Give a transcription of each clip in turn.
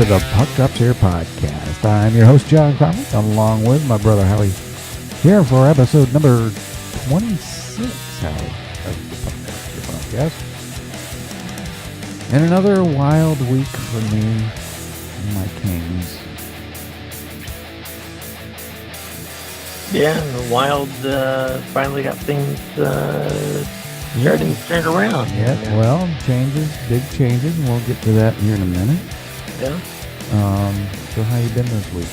to the Puck Ups Here podcast. I'm your host, Jon Conley, along with my brother Howie, here for episode number 26, Howie, of the Puck Ups Here podcast. And another wild week for me and my Kings. Yeah, and the Wild finally got things starting to turn around. Yeah, well, big changes, and we'll get to that here in a minute. Yeah. So how you been this week?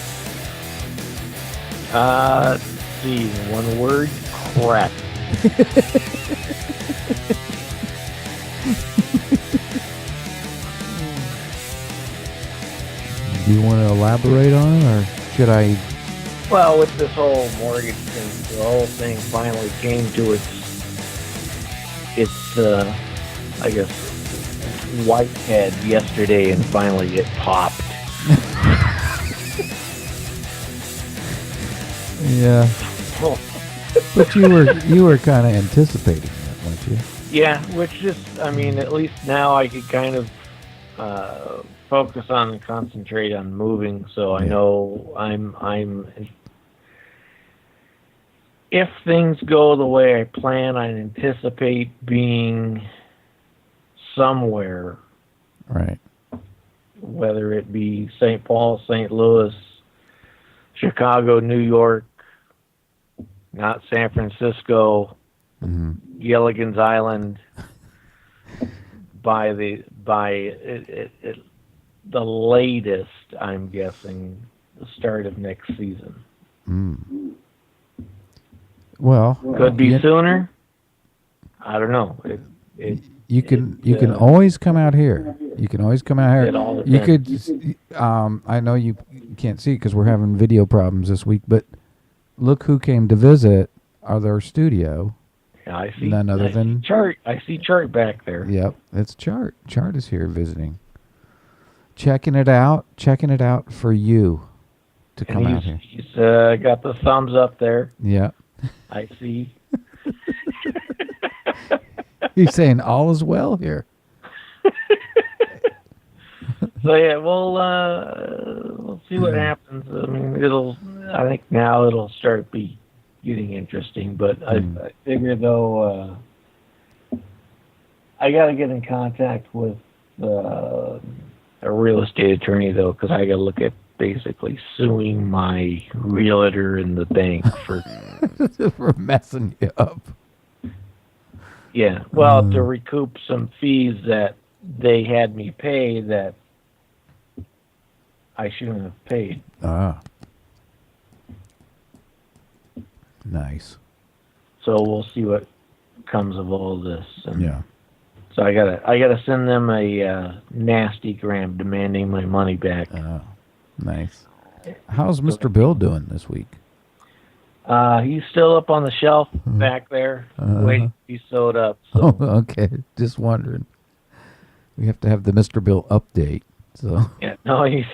Let's see, one word, crap. Do you want to elaborate on it, or should I? Well, with this whole mortgage thing, the whole thing finally came to its I guess, whitehead yesterday, and finally it popped. Yeah. But you were kind of anticipating that, weren't you? Yeah, which just, I mean, at least now I could kind of focus on and concentrate on moving, so I know I'm if things go the way I plan, I anticipate being somewhere. Right. Whether it be St. Paul, St. Louis, Chicago, New York, not San Francisco, Gilligan's Island, by the latest, I'm guessing, the start of next season. Mm. Well, could be sooner. I don't know. You can always come out here. You can always come out here. You could. I know you can't see it because we're having video problems this week. But look who came to visit our studio. Yeah, I see. None other than Chart. I see Chart back there. Yep, it's Chart. Chart is here visiting, checking it out for you to come out here. He's got the thumbs up there. Yeah. I see. He's saying all is well here. So yeah, we'll see what happens. I mean, I think now it'll start getting interesting. But I figure though, I got to get in contact with a real estate attorney though, because I got to look at basically suing my realtor and the bank for for messing you up. Yeah, well, to recoup some fees that they had me pay that I shouldn't have paid. Ah, nice. So we'll see what comes of all this. And yeah. So I gotta send them a nasty gram demanding my money back. Oh, nice. How's Mr. Bill doing this week? He's still up on the shelf back there, waiting to be sewed up. So. Oh, okay. Just wondering. We have to have the Mr. Bill update. So. Yeah, no, I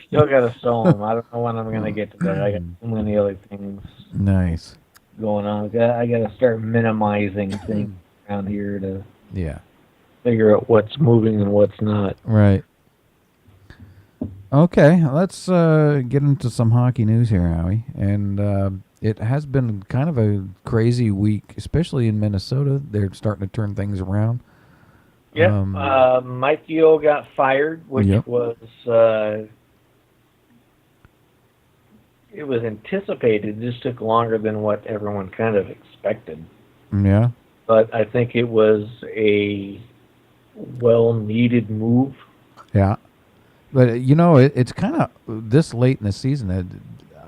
still got to sew him. I don't know when I'm going to get to that. I got so many other things nice going on. I got to start minimizing things around here to figure out what's moving and what's not. Right. Okay, let's get into some hockey news here, Howie. And it has been kind of a crazy week, especially in Minnesota. They're starting to turn things around. Yeah, Mike Yeo got fired, which was it was anticipated. It just took longer than what everyone kind of expected. Yeah. But I think it was a well-needed move. Yeah. But, it's kind of this late in the season that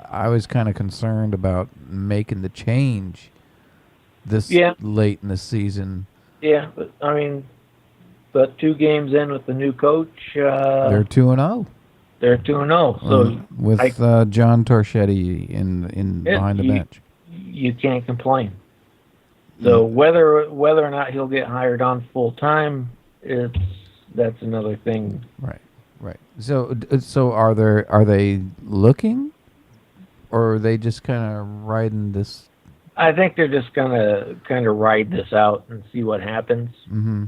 I was kind of concerned about making the change this late in the season. Yeah, but, I mean, but 2 games in with the new coach. They're 2-0. They're 2-0. So with John Torchetti in behind the bench. You can't complain. So whether or not he'll get hired on full time, that's another thing. Right. So are they looking, or are they just kind of riding this? I think they're just gonna kind of ride this out and see what happens. Mm-hmm.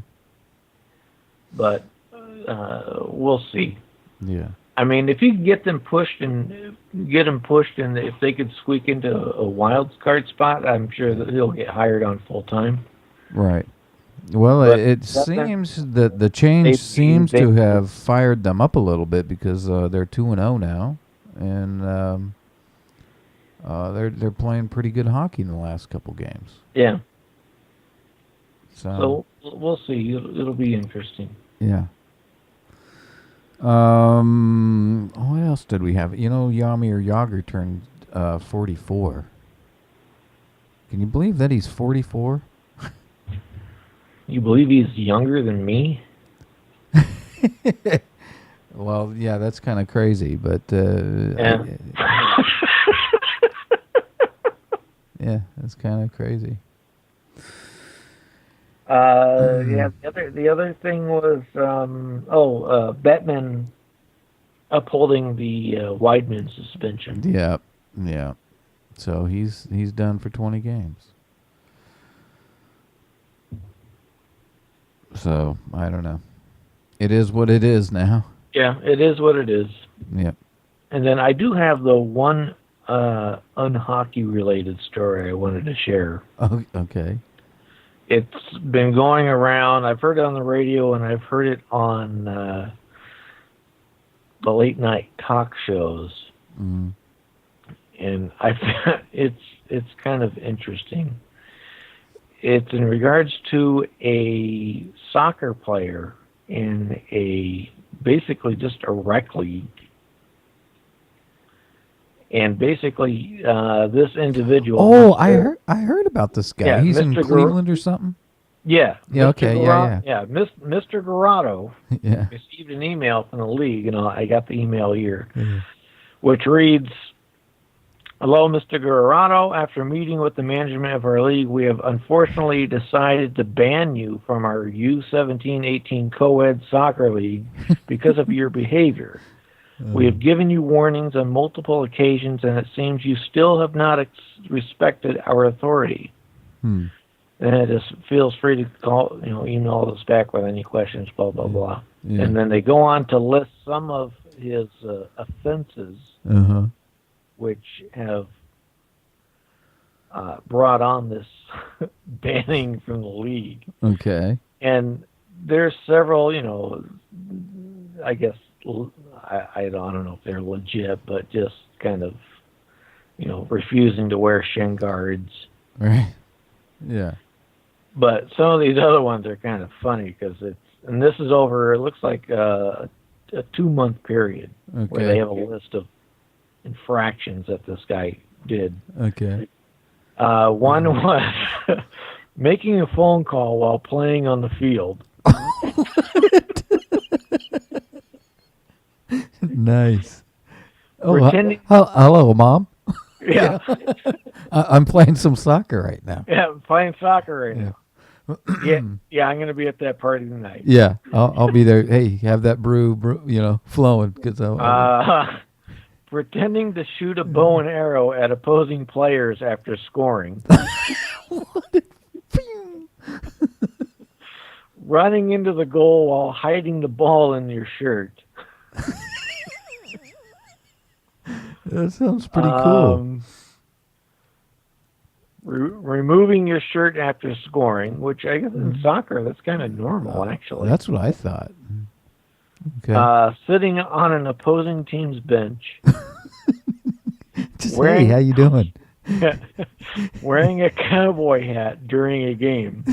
But we'll see. Yeah. I mean, if you can get them pushed and if they could squeak into a wild card spot, I'm sure that he'll get hired on full time. Right. Well, But it seems that the change seems to have fired them up a little bit because they're 2-0 now, and they're playing pretty good hockey in the last couple games. Yeah. So we'll see. It'll be interesting. Yeah. What else did we have? Jaromir Jagr turned 44. Can you believe that he's 44? You believe he's younger than me? Well, yeah, that's kind of crazy, but yeah. Yeah, that's kind of crazy. Yeah. The other thing was Bettman upholding the Weidman suspension. Yeah. So he's done for 20 games. So I don't know. It is what it is now. Yeah, it is what it is. Yep. And then I do have the one unhockey related story I wanted to share. Oh, okay. It's been going around. I've heard it on the radio and I've heard it on the late night talk shows. Mm. And it's kind of interesting. It's in regards to a soccer player in basically just a rec league. And basically, this individual. Oh, I heard about this guy. Yeah, he's in Cleveland or something. Yeah. Yeah. Okay. Yeah. Mr. Garotto yeah. received an email from the league, and I got the email here, which reads, "Hello, Mr. Garotto. After meeting with the management of our league, we have unfortunately decided to ban you from our U17-18 co-ed soccer league because of your behavior. We have given you warnings on multiple occasions, and it seems you still have not respected our authority. And it just feels free to call, email us back with any questions, blah, blah, blah." Yeah. And then they go on to list some of his offenses, which have brought on this banning from the league. Okay. And there's several, I guess, I don't know if they're legit, but just kind of, refusing to wear shin guards. Right. Yeah. But some of these other ones are kind of funny because and this is over, it looks like a 2-month period where they have a list of infractions that this guy did. Okay. One was making a phone call while playing on the field. Nice. Oh, hello, Mom. Yeah. I'm playing some soccer right now. Yeah, I'm playing soccer right now. Yeah, I'm going to be at that party tonight. Yeah, I'll be there. Hey, have that brew flowing. Pretending to shoot a bow and arrow at opposing players after scoring. Running into the goal while hiding the ball in your shirt. That sounds pretty cool. Removing your shirt after scoring, which I guess in soccer, that's kind of normal, actually. That's what I thought. Okay. Sitting on an opposing team's bench. Hey, how you doing? Wearing a cowboy hat during a game.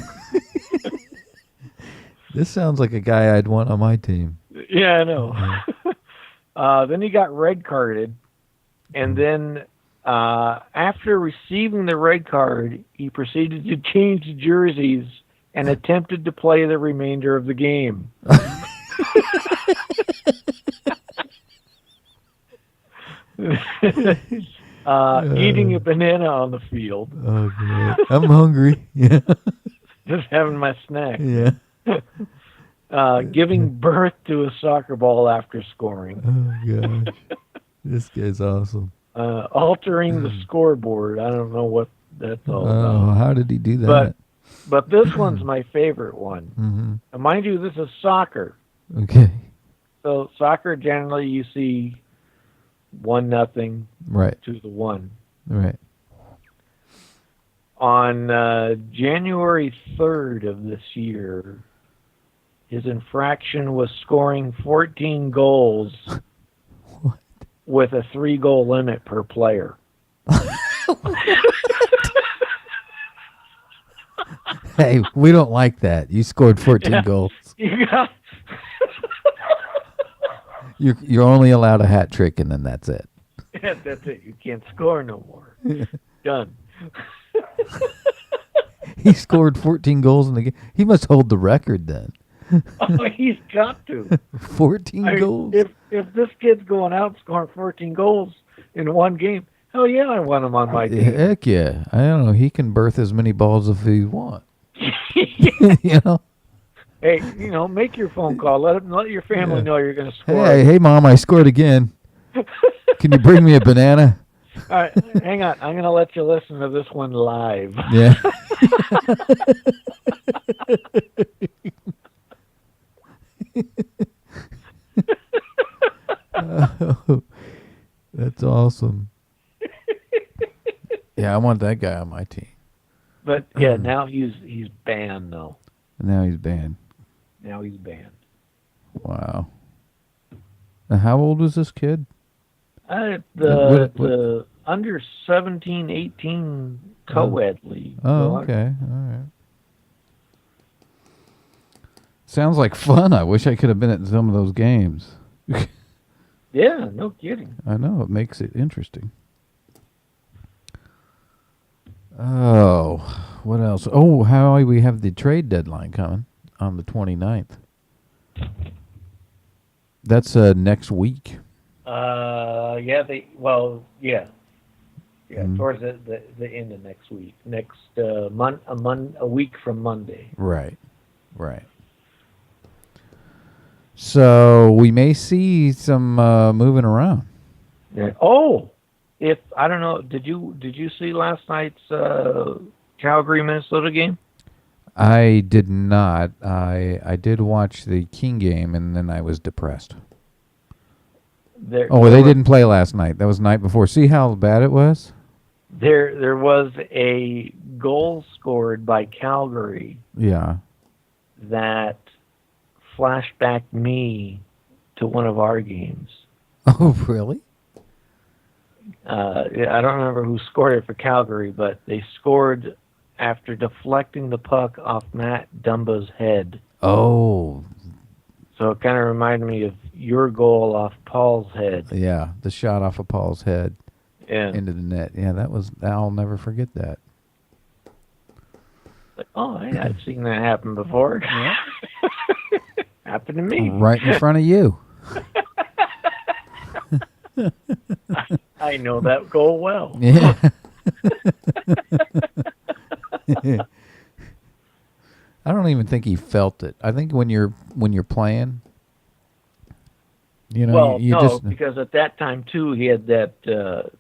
This sounds like a guy I'd want on my team. Yeah, I know. Then he got red carded. And then after receiving the red card, he proceeded to change jerseys and attempted to play the remainder of the game. Eating a banana on the field. Oh, God. I'm hungry. Yeah. Just having my snack. Yeah. Giving birth to a soccer ball after scoring. Oh, gosh. This guy's awesome. Altering the scoreboard. I don't know what that's all about. Oh, how did he do that? But this one's my favorite one. Mm-hmm. And mind you, this is soccer. Okay. So soccer generally you see 1-0 Right. to the 1. Right. On January 3rd of this year, his infraction was scoring 14 goals with a 3-goal limit per player. Hey, we don't like that. You scored 14 goals. You got You're only allowed a hat trick, and then that's it. that's it. You can't score no more. Done. He scored 14 goals in the game. He must hold the record then. Oh, he's got to. 14 goals. If this kid's going out scoring 14 goals in one game, hell yeah, I want him on my team. Heck yeah. I don't know. He can birth as many balls if he wants. You know? Hey, make your phone call. Let your family know you're going to score. Hey, Mom, I scored again. Can you bring me a banana? All right, hang on. I'm going to let you listen to this one live. Yeah. Oh, that's awesome. Yeah, I want that guy on my team. But yeah, now he's banned though. Now he's banned. Now he's banned. Wow. Now, how old was this kid? The under 17, 18 co-ed league. Oh, okay. All right. Sounds like fun. I wish I could have been at some of those games. Yeah, no kidding. I know. It makes it interesting. Oh, what else? Oh, Howie, we have the trade deadline coming on the 29th. That's next week. Yeah, towards the end of next week. Next a week from Monday. Right. So we may see some moving around. Yeah. Oh, if I don't know, did you see last night's Calgary Minnesota game? I did not. I did watch the King game, and then I was depressed. They didn't play last night. That was the night before. See how bad it was? There was a goal scored by Calgary. Yeah. That flashback me to one of our games. Oh, really? I don't remember who scored it for Calgary, but they scored after deflecting the puck off Matt Dumba's head. Oh. So it kind of reminded me of your goal off Paul's head. Yeah, the shot off of Paul's head into the net. Yeah, I'll never forget that. Like, oh, I've seen that happen before. Yeah. Happened to me. Right in front of you. I know that goal well. Yeah. I don't even think he felt it. I think when you're playing, because at that time too, he had that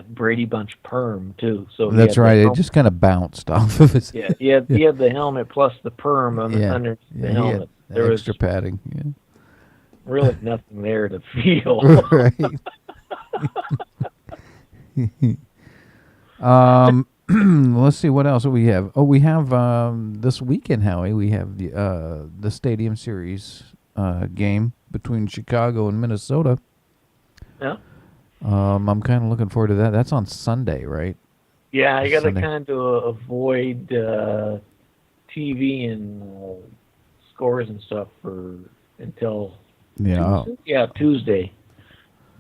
Brady Bunch perm too. So that's right. It just kind of bounced off of his. Yeah, he had the helmet plus the perm under the helmet. There was extra padding. Yeah. Really nothing there to feel. Right. Let's see what else we have. Oh, we have this weekend, Howie. We have the Stadium Series game between Chicago and Minnesota. Yeah. I'm kind of looking forward to that. That's on Sunday, right? Yeah, I got to kind of avoid TV and scores and stuff until Tuesday.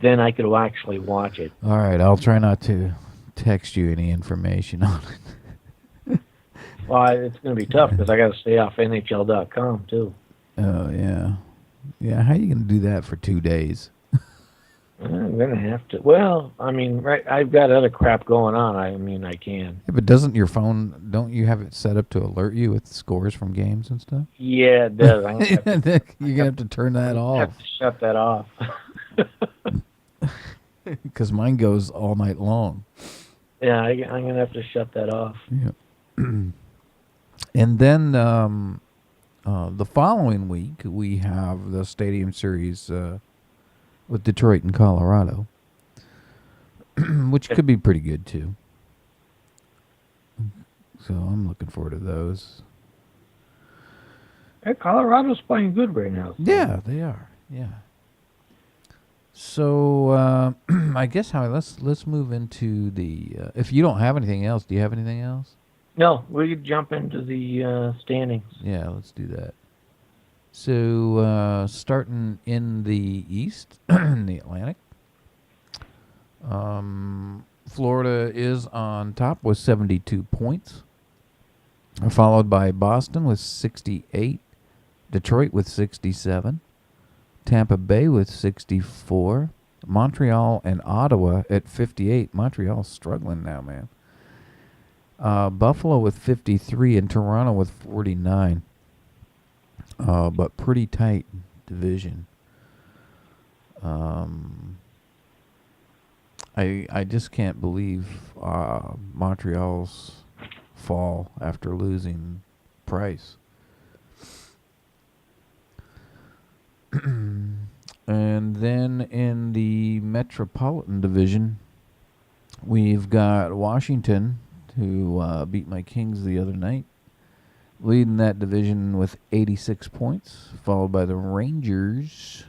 Then I could actually watch it. All right, I'll try not to text you any information on it. Well, it's going to be tough because I got to stay off NHL.com too. Oh yeah, yeah. How are you going to do that for 2 days? I'm going to have to. Well, I mean, right. I've got other crap going on. I can. Yeah, but don't you have it set up to alert you with scores from games and stuff? Yeah, it does. You're going to have to turn that off. I have to shut that off. Because mine goes all night long. Yeah, I'm going to have to shut that off. Yeah. And then The following week, we have the Stadium Series with Detroit and Colorado, which could be pretty good, too. So I'm looking forward to those. Hey, Colorado's playing good right now. So. Yeah, they are. Yeah. So I guess let's move into the. If you don't have anything else, do you have anything else? No, we could jump into the standings. Yeah, let's do that. So starting in the East, in the Atlantic, Florida is on top with 72 points, followed by Boston with 68, Detroit with 67, Tampa Bay with 64, Montreal and Ottawa at 58. Montreal's struggling now, man. Buffalo with 53 and Toronto with 49. But pretty tight division. I just can't believe Montreal's fall after losing Price. And then in the Metropolitan Division, we've got Washington, who beat my Kings the other night, leading that division with 86 points, followed by the Rangers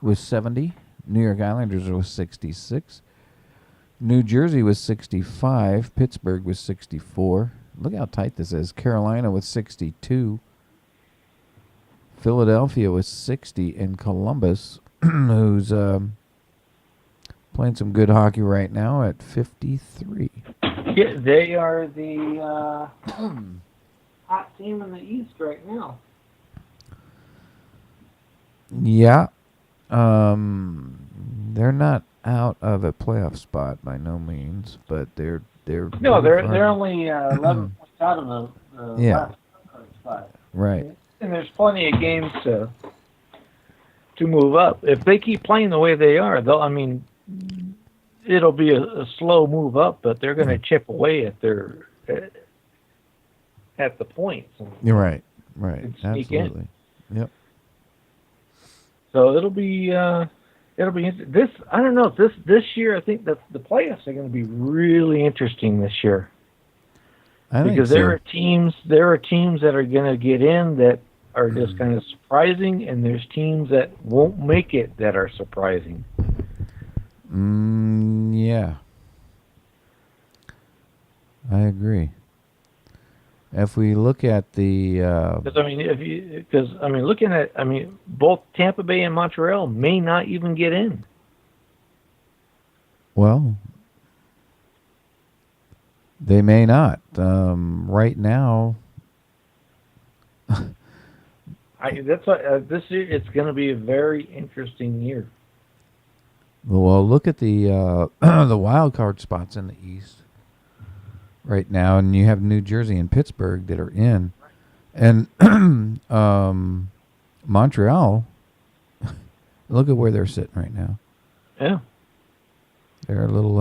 with 70, New York Islanders with 66, New Jersey with 65, Pittsburgh with 64. Look how tight this is. Carolina with 62, Philadelphia with 60, and Columbus, who's playing some good hockey right now, at 53. Yeah, they are the hot team in the East right now. Yeah. They're not out of a playoff spot by no means, but they're no, they're only 11 points out of the last spot. Right. And there's plenty of games to move up. If they keep playing the way they are, though, I mean, it'll be a slow move up, but they're going to chip away at the points. You're right. Right. Absolutely. Yep. So it'll be this. I don't know. This year, I think that the playoffs are going to be really interesting this year. Because there are teams that are going to get in that are just kind of surprising, and there's teams that won't make it that are surprising. Yeah. I agree. If we look at the, looking at, both Tampa Bay and Montreal may not even get in. Well, they may not. Right now, This year it's going to be a very interesting year. Well, look at the the wild card spots in the East right now, and you have New Jersey and Pittsburgh that are in, and Montreal. Look at where they're sitting right now. Yeah, they're a little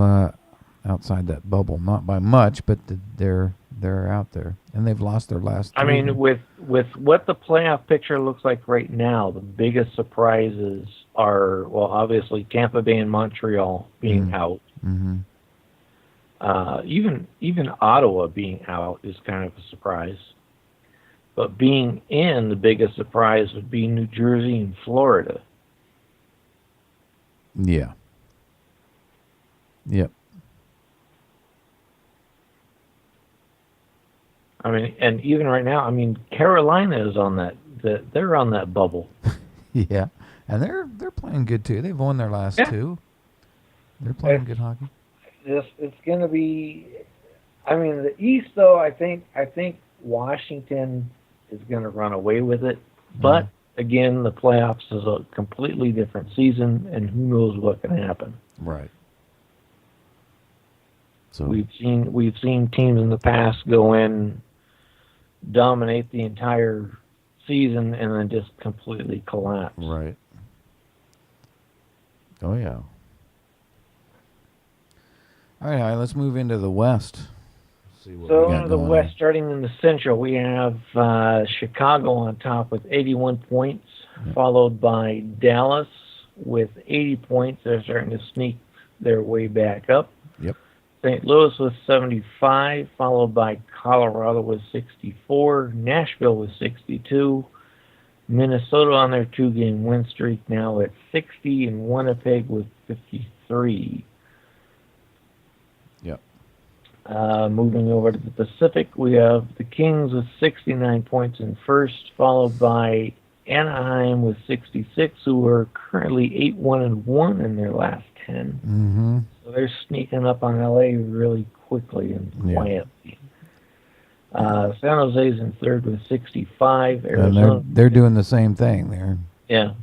outside that bubble, not by much, but they're out there, and they've lost their last. I mean, with what the playoff picture looks like right now, the biggest surprises are, well, obviously Tampa Bay and Montreal being out. Mm-hmm. Even Ottawa being out is kind of a surprise. But being in, the biggest surprise would be New Jersey and Florida. Yeah. Yep. I mean, and even right now, I mean, Carolina is on they're on that bubble. Yeah, and they're playing good too. They've won their last two. They're playing good hockey. It's going to be. I mean, the East though. I think Washington is going to run away with it. But again, the playoffs is a completely different season, and who knows what can happen. Right. So we've seen teams in the past go in, dominate the entire season, and then just completely collapse. Right. Oh yeah. All right, let's move into the West. see what So we got in the going West, on. starting in the Central, we have Chicago on top with 81 points, followed by Dallas with 80 points. They're starting to sneak their way back up. Yep. St. Louis with 75, followed by Colorado with 64, Nashville with 62, Minnesota on their 2-game win streak now at 60, and Winnipeg with 53. Yep. Moving over to the Pacific, we have the Kings with 69 points in first, followed by Anaheim with 66, who are currently 8-1-1 in their last 10. Mm-hmm. So they're sneaking up on LA really quickly and quietly. San Jose's in third with 65. Arizona, and they're doing the same thing there. Yeah.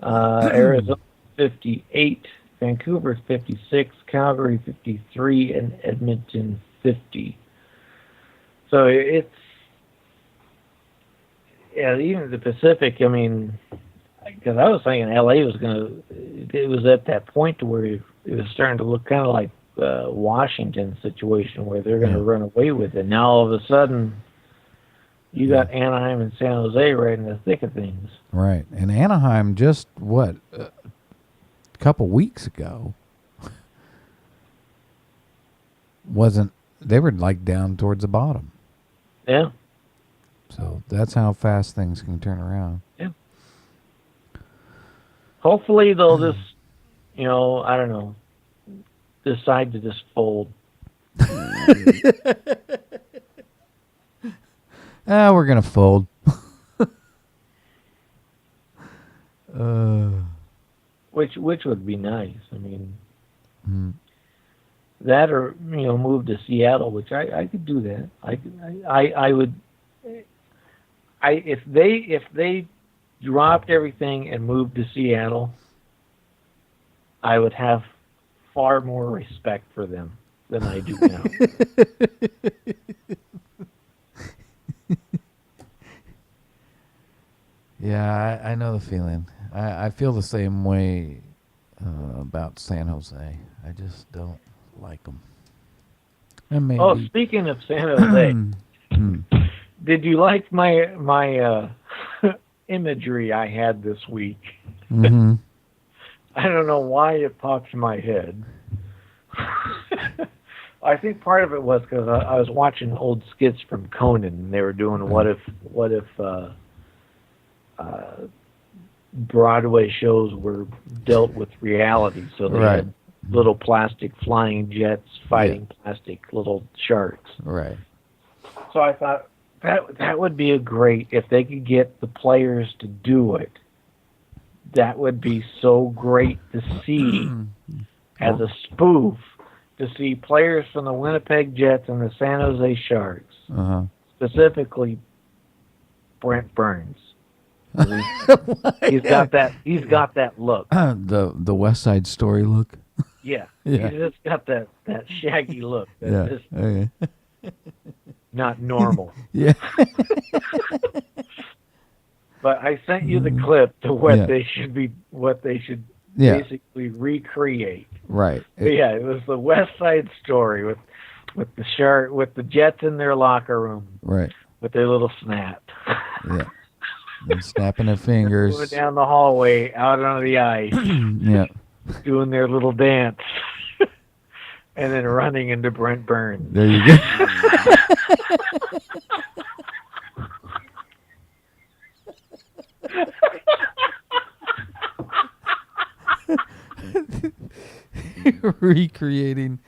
Arizona 58. Vancouver 56, Calgary 53, and Edmonton 50. So it's, even the Pacific, I mean, because I was thinking LA was it was at that point to where it was starting to look kind of like Washington situation where they're going to run away with it. Now all of a sudden, you got Anaheim and San Jose right in the thick of things. Right. And Anaheim just, a couple weeks ago they were like down towards the bottom. Yeah. So that's how fast things can turn around. Yeah. Hopefully they'll just, I don't know, decide to just fold. We're going to fold. Which would be nice. I mean, that or move to Seattle, which I could do that. I would. If they dropped everything and moved to Seattle, I would have far more respect for them than I do now. Yeah, I know the feeling. I feel the same way about San Jose. I just don't like them. And maybe... Oh, speaking of San Jose, did you like my imagery I had this week? Mm-hmm. I don't know why it popped in my head. I think part of it was because I was watching old skits from Conan, and they were doing what if Broadway shows were dealt with reality. So they had little plastic flying jets fighting plastic little sharks. Right. So I thought that would be a great, if they could get the players to do it. That would be so great to see as a spoof, to see players from the Winnipeg Jets and the San Jose Sharks, specifically Brent Burns. He's got that look. The West Side Story look. Yeah. He's just got that shaggy look. That's not normal. Yeah. But I sent you the clip to what they should basically recreate. Right. It was the West Side Story with the Jets in their locker room. Right. With their little snap. Yeah. And snapping their fingers. Going down the hallway, out on the ice. Yeah. Doing their little dance. And then running into Brent Burns. There you go. Recreating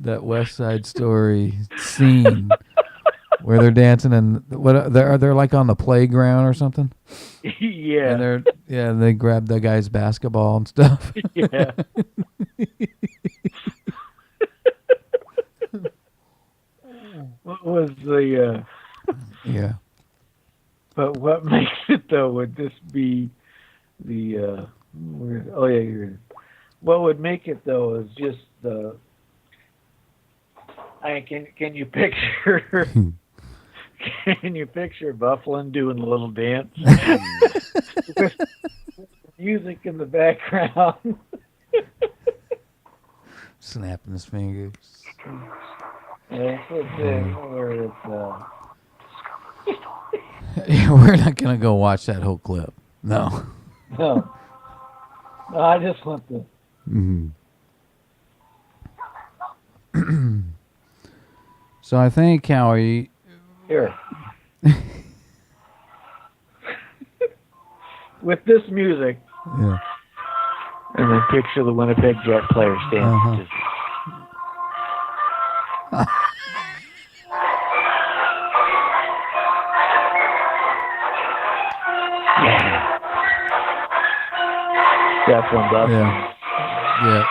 that West Side Story scene where they're dancing and they're like on the playground or something. Yeah. And they grab the guy's basketball and stuff. Yeah. What was the Yeah. But what makes it though would this be the what would make it though is just the can you picture can you picture Bufflin doing a little dance with music in the background, snapping his fingers. We're not gonna go watch that whole clip. No. No. No, I just want to. So I think, Howie. Here. With this music. Yeah. And then picture the Winnipeg Jet player standing. Yeah. That one's up. Yeah. Yeah.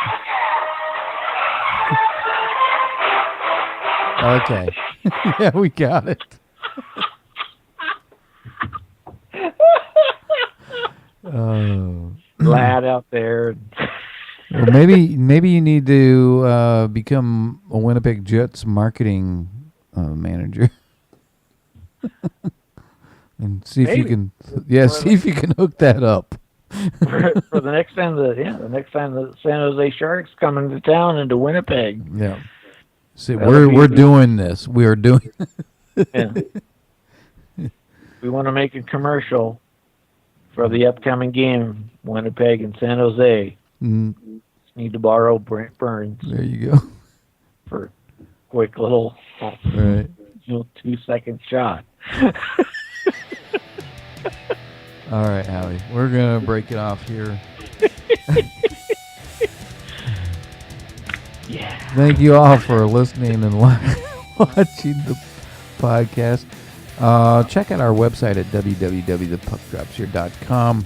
Okay. Yeah, we got it. Glad out there. Well, maybe you need to become a Winnipeg Jets marketing manager, and see if you can. Yeah, see if you can hook that up. for the next time the San Jose Sharks come into town into Winnipeg. Yeah. See, we're doing this. We are doing. Yeah. We want to make a commercial for the upcoming game, Winnipeg and San Jose. Mm. Need to borrow Brent Burns. There you go. For a quick little 2-second shot. All right, Howie. We're going to break it off here. Yeah. Thank you all for listening and watching the podcast. Check out our website at www.thepuckdropshere.com.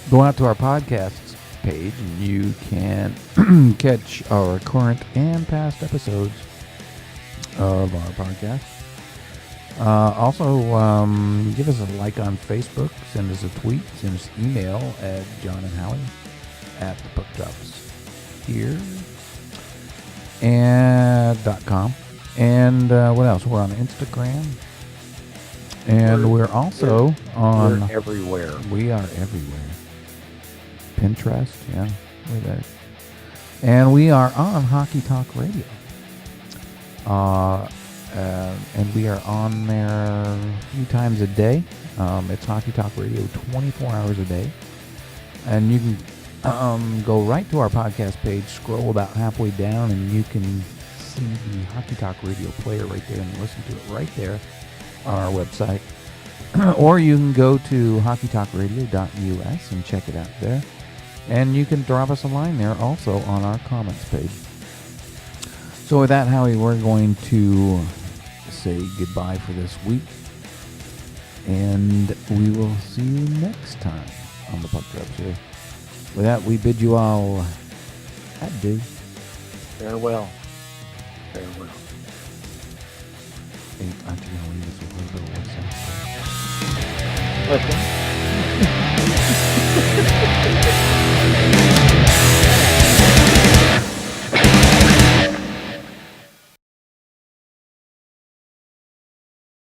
Go out to our podcasts page and you can catch our current and past episodes of our podcast. Also, give us a like on Facebook, send us a tweet, send us an email at Jon and Howie at thepuckdropshere and .com. And what else? We're on Instagram. And we're also on... We're everywhere. We are everywhere. Pinterest, yeah, we're there. And we are on Hockey Talk Radio. And we are on there a few times a day. It's Hockey Talk Radio 24 hours a day. And you can go right to our podcast page, scroll about halfway down, and you can see the Hockey Talk Radio player right there and listen to it right there on our website. Or you can go to hockeytalkradio.us and check it out there. And you can drop us a line there also on our comments page. So with that, Howie, we're going to say goodbye for this week. And we will see you next time on the Puck Drops here. With that, we bid you all adieu. Farewell. Farewell. Hey, aren't you going to leave us with a little bit of what's Listen.